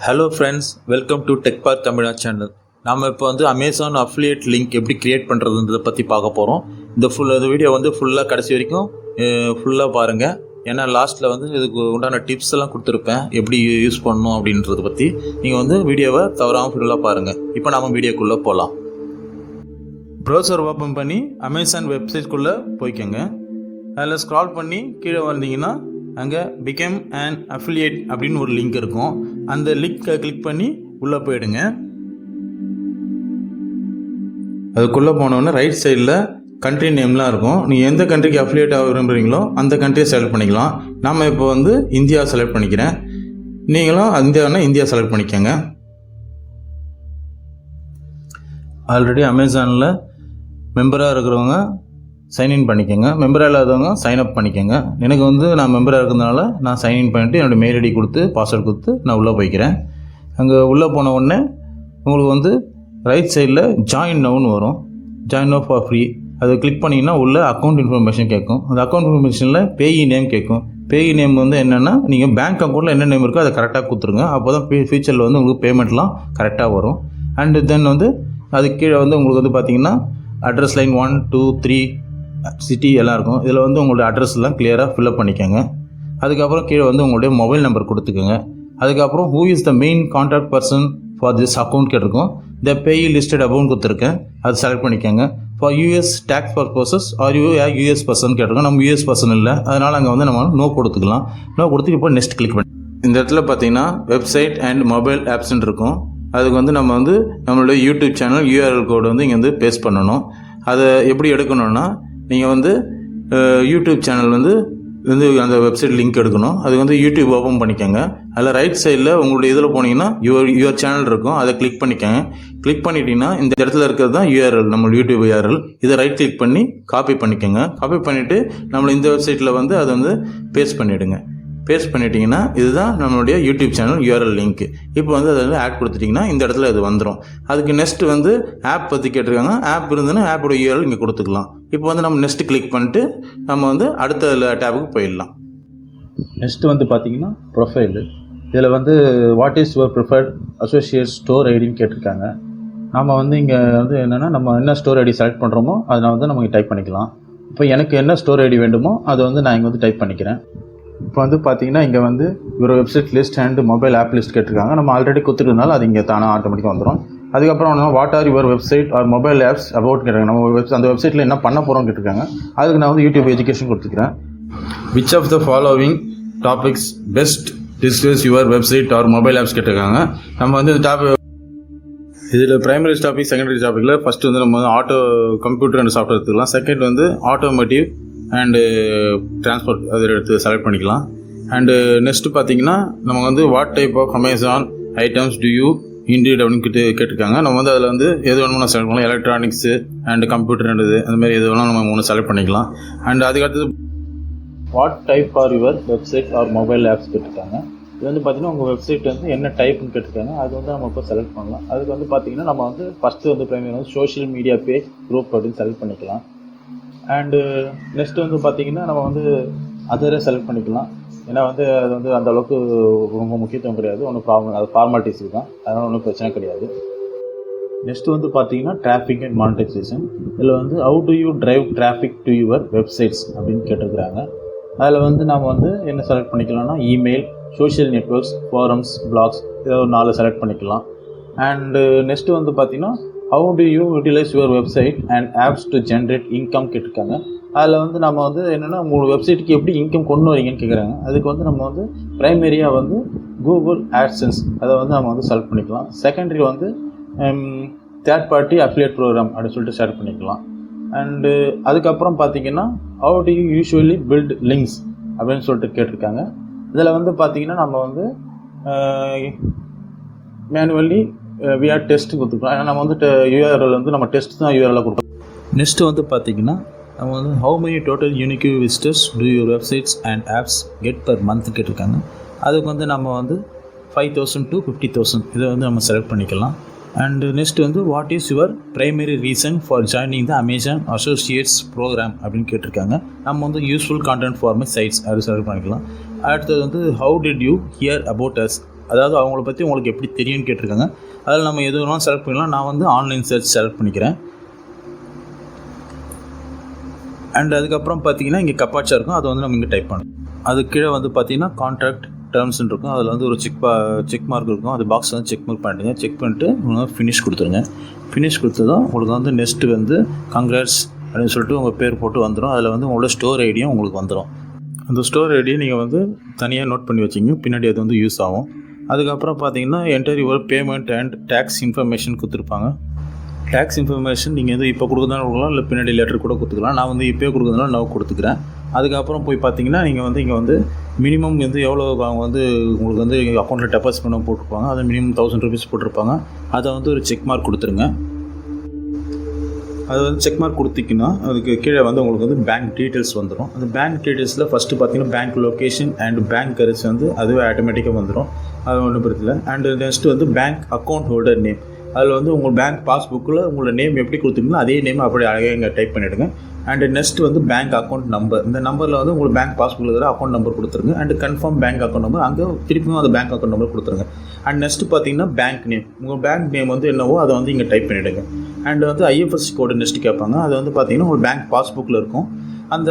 Hello friends, welcome to டெக்பார்க் Tamizha channel. நாம் இப்போ வந்து அமேசான் அஃபிலியேட் லிங்க் எப்படி க்ரியேட் பண்ணுறதுன்றதை பற்றி பார்க்க போகிறோம். இந்த வீடியோ வந்து ஃபுல்லாக கடைசி வரைக்கும் ஃபுல்லாக பாருங்கள். ஏன்னா லாஸ்ட்டில் வந்து இதுக்கு உண்டான டிப்ஸ் எல்லாம் கொடுத்துருப்பேன், எப்படி யூஸ் பண்ணணும் அப்படின்றத பற்றி. நீங்கள் வந்து வீடியோவை தவறாமல் ஃபுல்லாக பாருங்கள். இப்போ நம்ம வீடியோக்குள்ளே போகலாம். ப்ரௌசர் ஓப்பன் பண்ணி அமேசான் வெப்சைட்குள்ளே போய்க்கோங்க. அதில் ஸ்க்ரால் பண்ணி கீழே வந்தீங்கன்னா அங்கே பிகம் அண்ட் அஃபிலியேட் அப்படின்னு ஒரு லிங்க் இருக்கும். அந்த லிங்கை கிளிக் பண்ணி உள்ளே போயிடுங்க. அதுக்குள்ளே போனோடனே ரைட் சைடில் கண்ட்ரி நேம்லாம் இருக்கும். நீங்கள் எந்த கண்ட்ரிக்கு அஃபிலியேட் ஆக விரும்புகிறீங்களோ அந்த கண்ட்ரியை செலக்ட் பண்ணிக்கலாம். நாம் இப்போ வந்து இந்தியா செலக்ட் பண்ணிக்கிறேன். நீங்களும் இந்தியா செலக்ட் பண்ணிக்கோங்க. ஆல்ரெடி அமேசானில் மெம்பராக இருக்கிறவங்க சைன்இன் பண்ணிக்கோங்க. மெம்பராக இல்லாதவங்க சைன்அப் பண்ணிக்கோங்க. எனக்கு வந்து நான் மெம்பராக இருக்கிறதுனால நான் சைன்இன் பண்ணிவிட்டு என்னோடய மெயில் ஐடி கொடுத்து பாஸ்வேர்டு கொடுத்து நான் உள்ளே போய்க்கிறேன். அங்கே உள்ளே போன உடனே உங்களுக்கு வந்து ரைட் சைடில் ஜாயின் நவுன்னு வரும். Join now for free. அதை கிளிக் பண்ணிங்கன்னா உள்ளே அக்கௌண்ட் இன்ஃபர்மேஷன் கேட்கும். அந்த அக்கௌண்ட் இன்ஃபர்மேஷனில் பேயி நேம் கேட்கும். பேயி நேம் வந்து என்னென்னா நீங்கள் பேங்க் அக்கௌண்ட்டில் என்ன நேம் இருக்கோ அதை கரெக்டாக கொடுத்துருங்க. அப்போ தான் ஃபியூச்சரில் வந்து உங்களுக்கு பேமெண்ட்லாம் கரெக்டாக வரும். அண்டு தென் வந்து அதுக்கு கீழே வந்து உங்களுக்கு வந்து பார்த்திங்கன்னா அட்ரஸ் லைன் 1, 2, 3 சிட்டி எல்லாம் இருக்கும். இதில் வந்து உங்களுடைய அட்ரஸ்லாம் கிளியராக ஃபில்அப் பண்ணிக்கோங்க. அதுக்கப்புறம் கீழே வந்து உங்களுடைய மொபைல் நம்பர் கொடுத்துக்கோங்க. அதுக்கப்புறம் who is the main contact person for this account கேட்டிருக்கோம். த பேய் லிஸ்டட் அமௌண்ட் கொடுத்துருக்கேன், அது செலக்ட் பண்ணிக்கோங்க. For US tax purposes or US person கேட்டிருக்கோம். நம்ம யூஎஸ் பர்சன் இல்லை, அதனால் அங்கே வந்து நம்ம நோ கொடுத்துக்கலாம். நோ கொடுத்துட்டு இப்போ நெக்ஸ்ட் கிளிக் பண்ணி இந்த இடத்துல பார்த்தீங்கன்னா வெப்சைட் அண்ட் மொபைல் ஆப்ஸ்ன்னு இருக்கும். அதுக்கு வந்து நம்ம வந்து நம்மளுடைய யூடியூப் சேனல் யூஆர்எல் கோடு வந்து இங்கே வந்து பேஸ்ட் பண்ணணும். அதை எப்படி எடுக்கணும்னா நீங்கள் வந்து யூடியூப் சேனல் வந்து அந்த வெப்சைட் லிங்க் எடுக்கணும். அது வந்து யூடியூப் ஓப்பன் பண்ணிக்கோங்க. அதில் ரைட் சைடில் உங்களுடைய இதில் போனீங்கன்னா யுவர் சேனல் இருக்கும், அதை கிளிக் பண்ணிக்கோங்க. கிளிக் பண்ணிட்டீங்கன்னா இந்த இடத்துல இருக்கிறது தான் யூஆர்எல், நம்ம யூடியூப் யூஆர்எல். இதை ரைட் கிளிக் பண்ணி காப்பி பண்ணிக்கோங்க. காப்பி பண்ணிவிட்டு நம்மளை இந்த வெப்சைட்டில் வந்து அதை வந்து பேஸ்ட் பண்ணிவிடுங்க. பேஸ்ட் பண்ணிட்டீங்கன்னா இதுதான் நம்மளுடைய யூடியூப் சேனல் யூஆர்எல் லிங்க். இப்போ வந்து அதில் ஆட் கொடுத்துட்டிங்கன்னா இந்த இடத்துல அது வந்துடும். அதுக்கு நெக்ஸ்ட் வந்து ஆப் பற்றி கேட்டிருக்காங்க. ஆப் இருந்ததுன்னா ஆப்போட யூஆர்எல் இங்கே கொடுத்துக்கலாம். இப்போ வந்து நம்ம நெக்ஸ்ட் கிளிக் பண்ணிட்டு நம்ம வந்து அடுத்த டேபுக்கு போயிடலாம். நெக்ஸ்ட் வந்து பார்த்தீங்கன்னா ப்ரொஃபைலு. இதில் வந்து what is your preferred associate store ஐடின்னு கேட்டிருக்காங்க. நம்ம வந்து இங்கே வந்து என்னென்னா நம்ம என்ன ஸ்டோர் ஐடி செலக்ட் பண்ணுறோமோ அதை வந்து நம்ம டைப் பண்ணிக்கலாம். இப்போ எனக்கு என்ன ஸ்டோர் ஐடி வேண்டுமோ அதை வந்து நான் இங்கே வந்து டைப் பண்ணிக்கிறேன். இப்போ வந்து பார்த்தீங்கன்னா இங்கே வந்து ஒரு website list and mobile app list கேட்டிருக்காங்க. நம்ம ஆல்ரெடி கொடுத்துருக்கனால அது இங்கே தானே ஆட்டோமேட்டிக்காக வந்துடும். அதுக்கப்புறம் what are your website or mobile apps about கேட்டிருக்காங்க. நம்ம அந்த வெப்சைட்டில் என்ன பண்ண போகிறோம்னு கேட்டிருக்காங்க. அதுக்கு நான் வந்து யூடியூப் எஜுகேஷன் கொடுத்துக்கிறேன். Which of the following topics best discuss your website or mobile apps கேட்டிருக்காங்க. நம்ம வந்து இந்த டாபிக் இதில் பிரைமரி டாபிக், செகண்டரி டாப்பிக்கில் ஃபஸ்ட்டு வந்து நம்ம வந்து ஆட்டோ கம்ப்யூட்டர் அண்ட் சாஃப்ட்வேர் எடுத்துக்கலாம். செகண்ட் வந்து ஆட்டோமோட்டிவ் அண்டு டிரான்ஸ்போர்ட் அதை எடுத்து செலக்ட் பண்ணிக்கலாம். அண்டு நெக்ஸ்ட்டு பார்த்தீங்கன்னா நம்ம வந்து what type of Amazon items do you indeed அப்படின்னு கேட்டிருக்காங்க. நம்ம வந்து அதில் வந்து எது வேணுமோ நான் செலக்ட் பண்ணலாம். எலக்ட்ரானிக்ஸு அண்டு கம்ப்யூட்டர் அண்ட் இது அந்த மாதிரி எது வேணாலும் நம்ம ஒன்று செலக்ட் பண்ணிக்கலாம். அண்ட் அதுக்கடுத்தது what type are your website or mobile apps கேட்டிருக்காங்க. இது வந்து பார்த்திங்கன்னா உங்கள் வெப்சைட் வந்து என்ன டைப்னு கேட்டிருக்காங்க. அது வந்து நம்ம இப்போ செலக்ட் பண்ணலாம். அதுக்கு வந்து பார்த்திங்கன்னா நம்ம வந்து ஃபஸ்ட்டு வந்து பிரைமரி வந்து சோஷியல் மீடியா பேஜ் குரூப் அப்படின்னு செலக்ட் பண்ணிக்கலாம். அண்டு நெக்ஸ்ட்டு வந்து பார்த்திங்கன்னா நம்ம வந்து அதரே செலக்ட் பண்ணிக்கலாம். ஏன்னா வந்து அது வந்து அந்தளவுக்கு ரொம்ப முக்கியத்துவம் கிடையாது, ஒன்றும் ப்ராப்ளம், அது ஃபார்மாலிட்டிஸுக்கு தான், அதனால் ஒன்றும் பிரச்சனை கிடையாது. நெக்ஸ்ட்டு வந்து பார்த்திங்கன்னா டிராஃபிக் அண்ட் மானிட்டைசேஷன். இதில் வந்து how do you drive traffic to your websites அப்படின்னு கேட்டிருக்கிறாங்க. அதில் வந்து நம்ம வந்து என்ன செலக்ட் பண்ணிக்கலாம்னா email, social networks, forums, blogs இதை ஒரு 4 செலக்ட் பண்ணிக்கலாம். அண்டு நெக்ஸ்ட்டு வந்து பார்த்திங்கன்னா how do you utilise your website and apps to generate income கேட்டிருக்காங்க. அதில் வந்து நம்ம வந்து என்னென்னா உங்களோட வெப்சைட்டுக்கு எப்படி இன்கம் கொண்டு வரீங்கன்னு கேட்குறாங்க. அதுக்கு வந்து நம்ம வந்து ப்ரைமரியாக வந்து கூகுள் ஆட்சன்ஸ் அதை வந்து நம்ம வந்து செலக்ட் பண்ணிக்கலாம். செகண்டரி வந்து தேர்ட் பார்ட்டி அஃபிலியேட் ப்ரோக்ராம் அப்படின்னு சொல்லிட்டு செலக்ட் பண்ணிக்கலாம். அண்டு அதுக்கப்புறம் பார்த்திங்கன்னா how do you usually build links அப்படின்னு சொல்லிட்டு கேட்டிருக்காங்க. இதில் வந்து பார்த்திங்கன்னா நம்ம வந்து மேனுவலி விஆர் டெஸ்ட் கொடுத்துக்கலாம். ஏன்னா நம்ம வந்து யூஆர்எல் வந்து நம்ம டெஸ்ட் தான் யூஆர்எல் கொடுப்போம். நெக்ஸ்ட்டு வந்து பார்த்திங்கன்னா நம்ம வந்து how many total unique visitors two your websites and apps get per month கேட்டிருக்காங்க. அதுக்கு வந்து நம்ம வந்து 5,000 to 50,000 இதை வந்து நம்ம செலக்ட் பண்ணிக்கலாம். அண்டு நெக்ஸ்ட் வந்து what is your primary reason for joining the Amazon associates program அப்படின்னு கேட்டிருக்காங்க. நம்ம வந்து useful content for my sites அப்படி செலக்ட் பண்ணிக்கலாம். அடுத்தது வந்து how did you hear about us அதாவது அவங்கள பற்றி உங்களுக்கு எப்படி தெரியும்னு கேட்டிருக்காங்க. அதில் நம்ம எது வேணாலும் செலக்ட் பண்ணிக்கலாம். நான் வந்து ஆன்லைன் சர்ச் செலக்ட் பண்ணிக்கிறேன். அண்ட் அதுக்கப்புறம் பார்த்தீங்கன்னா இங்கே கப்பாச்சா இருக்கும், அதை வந்து நம்ம இங்கே டைப் பண்ணணும். அது கீழே வந்து பார்த்தீங்கன்னா கான்ட்ராக்ட் டேர்ம்ஸ்ன்னு இருக்கும். அதில் வந்து ஒரு செக் மார்க் இருக்கும். அது பாக்ஸ் வந்து செக் மார்க் பண்ணிட்டுங்க. செக் பண்ணிட்டு உங்களுக்கு ஃபினிஷ் கொடுத்துருங்க. ஃபினிஷ் கொடுத்ததும் உங்களுக்கு வந்து நெக்ஸ்ட்டு வந்து கங்க்ராட்ஸ் அப்படின்னு சொல்லிட்டு உங்கள் பேர் போட்டு வந்துடும். அதில் வந்து உங்களோட ஸ்டோர் ஐடியும் உங்களுக்கு வந்துடும். அந்த ஸ்டோர் ஐடியை நீங்கள் வந்து தனியாக நோட் பண்ணி வச்சிங்க, பின்னாடி அது வந்து யூஸ் ஆகும். அதுக்கப்புறம் பார்த்தீங்கன்னா enter your payment and tax information கொடுத்துருப்பாங்க. டேக்ஸ் இன்ஃபர்மேஷன் நீங்கள் வந்து இப்போ கொடுக்குறதாலும் கொடுக்கலாம், இல்லை பின்னாடி லெட்டர் கூட கொடுத்துக்கலாம். நான் வந்து இப்போயே கொடுக்குறதுனால நான் கொடுத்துக்கிறேன். அதுக்கப்புறம் போய் பார்த்தீங்கன்னா நீங்கள் வந்து இங்கே வந்து மினிமம் வந்து எவ்வளோ அவங்க வந்து உங்களுக்கு வந்து அக்கௌண்ட்டில் டெபாசிட் பண்ண போட்டிருப்பாங்க. அது மினிமம் 1000 rupees போட்டிருப்பாங்க. அதை வந்து ஒரு செக் மார்க் கொடுத்துருங்க. அது வந்து செக் மார்க் கொடுத்திங்கன்னா அதுக்கு கீழே வந்து உங்களுக்கு வந்து பேங்க் டீட்டெயில்ஸ் வந்துடும். அந்த பேங்க் டீட்டெயில்ஸில் ஃபஸ்ட்டு பார்த்தீங்கன்னா bank location and bank currency வந்து அதுவே ஆட்டோமேட்டிக்காக வந்துடும். அது ஒன்றும் பிரச்சனை. அண்டு நெக்ஸ்ட்டு வந்து பேங்க் அக்கௌண்ட் ஹோல்டர் நேம். அதில் வந்து உங்கள் பேங்க் பாஸ்புக்கில் உங்களோட நேம் எப்படி கொடுத்துருக்கீங்களோ அதே நேம் அப்படி அழகாக இங்கே டைப் பண்ணிவிடுங்க. அண்டு நெக்ஸ்ட் வந்து பேங்க் அக்கௌண்ட் நம்பர். இந்த நம்பரில் வந்து உங்களுக்கு பேங்க் பாஸ்புக்கில் இருக்கிற அக்கௌண்ட் நம்பர் கொடுத்துருங்க. And confirm bank account number, அங்கே திருப்பியும் அந்த பேங்க் அக்கௌண்ட் நம்பர் கொடுத்துருங்க. அண்ட் நெக்ஸ்ட்டு பார்த்தீங்கன்னா பேங்க் நேம். உங்கள் பேங்க் நேம் வந்து என்னவோ அதை வந்து இங்கே டைப் பண்ணிவிடுங்க. அண்ட் வந்து ஐஎஃப்எஸ்சி கோடு நெக்ஸ்ட்டு கேட்பாங்க. அது வந்து பார்த்தீங்கன்னா உங்கள் பேங்க் பாஸ்புக்கில் இருக்கும். அந்த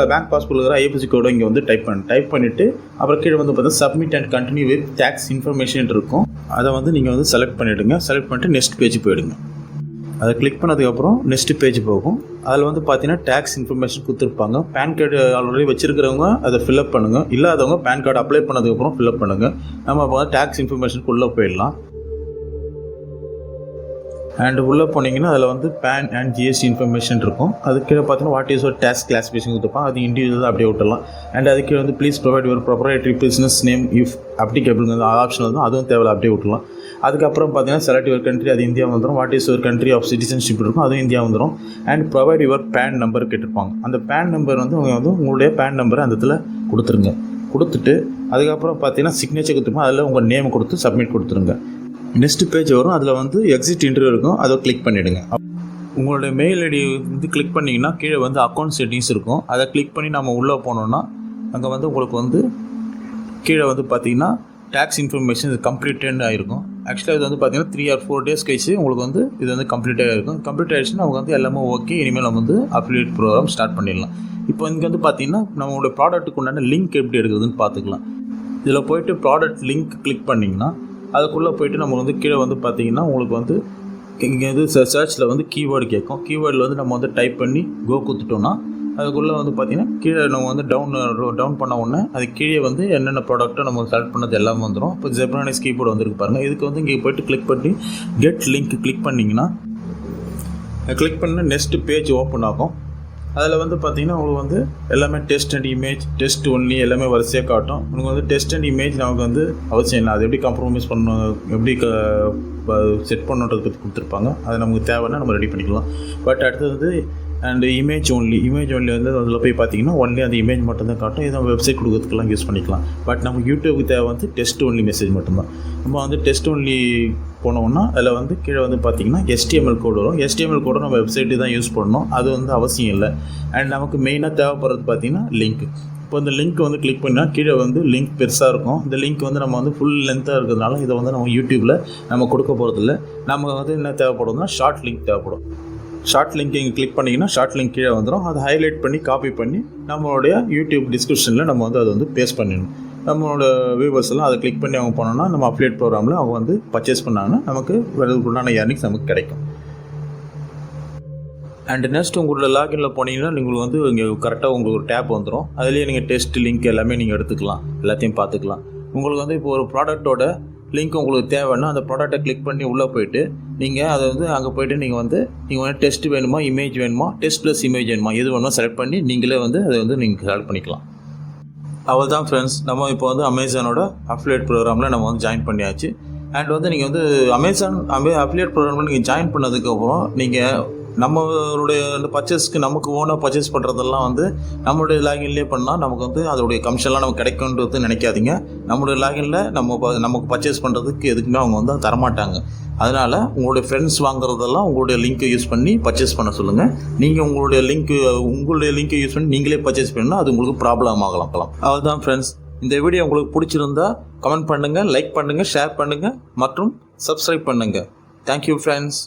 பேங்க் பாஸ்புக்கில் இருக்கிற ஐஎஃப்எஸ்சி கோடை இங்கே வந்து டைப் பண்ணிவிட்டு அப்புறம் கீழே வந்து பார்த்தா submit and continue with tax information இருக்கும். அதை வந்து நீங்கள் வந்து செலக்ட் பண்ணிவிடுங்க. செலக்ட் பண்ணிட்டு நெக்ஸ்ட் பேஜ் போயிடுங்க. அதை கிளிக் பண்ணதுக்கப்புறம் நெக்ஸ்ட் பேஜ் போகும். அதில் வந்து பார்த்தீங்கன்னா டேக்ஸ் இன்ஃபர்மேஷன் கொடுத்துருப்பாங்க. பேன் கார்டு ஆல்ரெடி வச்சுருக்கிறவங்க அதை ஃபில்அப் பண்ணுங்கள். இல்லாதவங்க பேன் கார்டு அப்ளை பண்ணதுக்கப்புறம் ஃபில்அப் பண்ணுங்கள். நம்ம அப்போ டேக்ஸ் இன்ஃபர்மேஷனுக்கு உள்ளே போயிடலாம். அண்ட் உள்ளே போனீங்கன்னா அதில் வந்து பேன் அண்ட் ஜிஎஸ்டி இன்ஃபர்மேஷன் இருக்கும். அதுக்கு பார்த்தீங்கன்னா வாட் இஸ் ஒரு டேக்ஸ் கிளாஸிஃபிகேஷன் கொடுத்துருப்பாங்க. அது இண்டிவிஜுவலாக அப்படியே விட்டுடலாம். அண்ட் அதுக்கு வந்து please provide your proprietary business name if applicable option வந்து அதுவும் தேவையில்ல, அப்படியே விட்டுலாம். அதுக்கப்புறம் பார்த்தீங்கன்னா செலக்ட் யுவர் கண்ட்ரி, அது இந்தியா வந்துடும். What is your country of citizenship இருக்கும், அதுவும் இந்தியா வந்துடும். And provide your PAN number கேட்டிருப்பாங்க. அந்த பேன் நம்பர் வந்து உங்களுடைய பேன் நம்பரை அந்த இடத்துல கொடுத்துருங்க. கொடுத்துட்டு அதுக்கப்புறம் பார்த்தீங்கன்னா சிக்னேச்சர் கொடுத்துருப்போம். அதில் உங்கள் நேம் கொடுத்து சப்மிட் கொடுத்துருங்க. நெக்ஸ்ட் பேஜ் வரும். அதில் வந்து எக்ஸிட் இன்டர்வியூ இருக்கும். அதை கிளிக் பண்ணிவிடுங்க. உங்களுடைய மெயில் ஐடி வந்து கிளிக் பண்ணிங்கன்னா கீழே வந்து அக்கௌண்ட் செட்டிங்ஸ் இருக்கும். அதை கிளிக் பண்ணி நம்ம உள்ளே போனோன்னா அங்கே வந்து உங்களுக்கு வந்து கீழே வந்து பார்த்தீங்கன்னா டேக்ஸ் இன்ஃபர்மேஷன் இது கம்ப்ளீட்டட் ஆகிருக்கும். ஆக்சுவலாக இது வந்து பார்த்தீங்கன்னா 3 or 4 days கழிச்சு உங்களுக்கு வந்து இது வந்து கம்ப்ளீட் ஆகிருக்கும். கம்ப்ளீட் ஆகிடுச்சுன்னா அவங்க வந்து எல்லாமே ஓகே, இனிமேல் நம்ம வந்து அஃபிலியேட் ப்ரோக்ராம் ஸ்டார்ட் பண்ணிடலாம். இப்போ இங்கே வந்து பார்த்தீங்கன்னா நம்மளோட ப்ராடக்ட்டுக்கு உண்டான லிங்க் எப்படி எடுக்கிறதுன்னு பார்த்துக்கலாம். இதில் போய்ட்டு ப்ராடக்ட் லிங்க் கிளிக் பண்ணிங்கன்னா அதுக்குள்ளே போய்ட்டு நம்ம வந்து கீழே வந்து பார்த்தீங்கன்னா உங்களுக்கு வந்து இங்கே வந்து சர்ச்சில் வந்து கீவேர்டு கேட்கும். கீவேர்டில் வந்து நம்ம வந்து டைப் பண்ணி கோ கொடுத்துட்டோன்னா அதுக்குள்ளே வந்து பார்த்திங்கன்னா கீழே நம்ம வந்து டவுன் பண்ண உடனே அது கீழே வந்து என்னென்ன ப்ராடக்ட்டோ நம்ம செலக்ட் பண்ணது எல்லாமே வந்துடும். இப்போ ஜெப்ரானிக்ஸ் கீபோர்டு வந்துருக்கு பாருங்கள். இதுக்கு வந்து இங்கே போய்ட்டு கிளிக் பண்ணி கெட் லிங்க் கிளிக் பண்ணிங்கன்னா கிளிக் பண்ண நெக்ஸ்ட் பேஜ் ஓப்பன் ஆகும். அதில் வந்து பார்த்திங்கன்னா உங்களுக்கு வந்து எல்லாமே test and image, test only எல்லாமே வரிசையாக காட்டும். உங்களுக்கு வந்து டெஸ்ட் அண்ட் இமேஜ் நமக்கு வந்து அவசியம் இல்லை. அது எப்படி காம்ப்ரமைஸ் பண்ணணும், எப்படி செட் பண்ணுன்றது பற்றி கொடுத்துருப்பாங்க. அது நமக்கு தேவைன்னா நம்ம ரெடி பண்ணிக்கலாம். பட் அடுத்தது வந்து அண்ட் இமேஜ் ஒன்லி வந்து அதில் போய் பார்த்தீங்கன்னா ஒன்லி அந்த இமேஜ் மட்டும்தான் காட்டும். இதை நம்ம வெப்சைட் கொடுக்கறதுக்கெல்லாம் யூஸ் பண்ணிக்கலாம். பட் நம்ம யூடியூபுக்கு தேவை வந்து டெஸ்ட் ஒன்லி மெசேஜ் மட்டும்தான். நம்ம வந்து டெஸ்ட் ஒன்லி போனோம்னா அதில் வந்து கீழே வந்து பார்த்திங்கன்னா HTML கோடு வரும். HTML கோடு நம்ம வெப்சைட்டு தான் யூஸ் பண்ணணும், அது வந்து அவசியம் இல்லை. அண்ட் நமக்கு மெயினாக தேவைப்படுறது பார்த்திங்கன்னா லிங்க். இப்போ இந்த லிங்க் வந்து கிளிக் பண்ணால் கீழே வந்து லிங்க் பெருசாக இருக்கும். இந்த லிங்க் வந்து நம்ம வந்து ஃபுல் லென்த்தாக இருக்கிறதுனால இதை வந்து நம்ம யூடியூப்பில் நம்ம கொடுக்க போகிறதில்ல. நம்ம வந்து என்ன தேவைப்படுதுன்னா ஷார்ட் லிங்க் தேவைப்படும். ஷார்ட் லிங்க் இங்கே கிளிக் பண்ணிங்கன்னா ஷார்ட் லிங்க் கீழே வந்துடும். அதை ஹைலைட் பண்ணி காப்பி பண்ணி நம்மளுடைய யூடியூப் டிஸ்கிரிப்ஷனில் நம்ம வந்து அதை வந்து பேஸ்ட் பண்ணிடணும். நம்மளோட வியூவர்ஸ் எல்லாம் அதை கிளிக் பண்ணி அவங்க போனோன்னா நம்ம அஃபிலியேட் ப்ரோக்ராமில் அவங்க வந்து பர்ச்சேஸ் பண்ணாங்கன்னா நமக்கு உண்டான ஏர்னிங்ஸ் நமக்கு கிடைக்கும். அண்ட் நெக்ஸ்ட் உங்களோட லாகினில் போனீங்கன்னா நீங்கள் வந்து இங்கே கரெக்டாக உங்களுக்கு ஒரு டேப் வந்துடும். அதுலேயே நீங்கள் டெஸ்ட் லிங்க் எல்லாமே நீங்கள் எடுத்துக்கலாம், எல்லாத்தையும் பார்த்துக்கலாம். உங்களுக்கு வந்து இப்போ ஒரு ப்ராடக்ட்டோட லிங்க் உங்களுக்கு தேவைன்னா அந்த ப்ராடக்ட்டை கிளிக் பண்ணி உள்ளே போய்ட்டு நீங்கள் அதை வந்து அங்கே போய்ட்டு நீங்கள் வந்து டெஸ்ட் வேணுமா, இமேஜ் வேணுமா, டெஸ்ட் ப்ளஸ் இமேஜ் வேணுமா, எது வேணுமோ செலக்ட் பண்ணி நீங்களே வந்து அதை வந்து நீங்கள் செலக்ட் பண்ணிக்கலாம். அவள் தான் ஃப்ரெண்ட்ஸ், நம்ம இப்போ வந்து அமேசானோட அஃபிலியேட் ப்ரோக்ராமில் நம்ம வந்து ஜாயின் பண்ணியாச்சு. அண்ட் வந்து நீங்கள் வந்து அமேசான் அஃபிலியேட் ப்ரோக்ராமில் நீங்கள் ஜாயின் பண்ணதுக்கப்புறம் நீங்கள் நம்மளுடைய அந்த பர்ச்சேஸ்க்கு நமக்கு ஓனாக பர்ச்சேஸ் பண்ணுறதெல்லாம் வந்து நம்மளுடைய லாகின்லேயே பண்ணால் நமக்கு வந்து அதோடைய கமிஷன்லாம் நமக்கு கிடைக்குன்றது நினைக்காதீங்க. நம்மளுடைய லாகினில் நமக்கு பர்ச்சேஸ் பண்ணுறதுக்கு எதுக்குமே அவங்க வந்து தரமாட்டாங்க. அதனால் உங்களுடைய ஃப்ரெண்ட்ஸ் வாங்குறதெல்லாம் உங்களுடைய லிங்க்கை யூஸ் பண்ணி பர்ச்சேஸ் பண்ண சொல்லுங்கள். நீங்கள் உங்களுடைய லிங்க்கை யூஸ் பண்ணி நீங்களே பர்ச்சேஸ் பண்ணால் அது உங்களுக்கு ப்ராப்ளம் ஆகலாம். அதுதான் ஃப்ரெண்ட்ஸ், இந்த வீடியோ உங்களுக்கு பிடிச்சிருந்தா கமெண்ட் பண்ணுங்கள், லைக் பண்ணுங்கள், ஷேர் பண்ணுங்கள் மற்றும் சப்ஸ்கிரைப் பண்ணுங்கள். Thank you friends.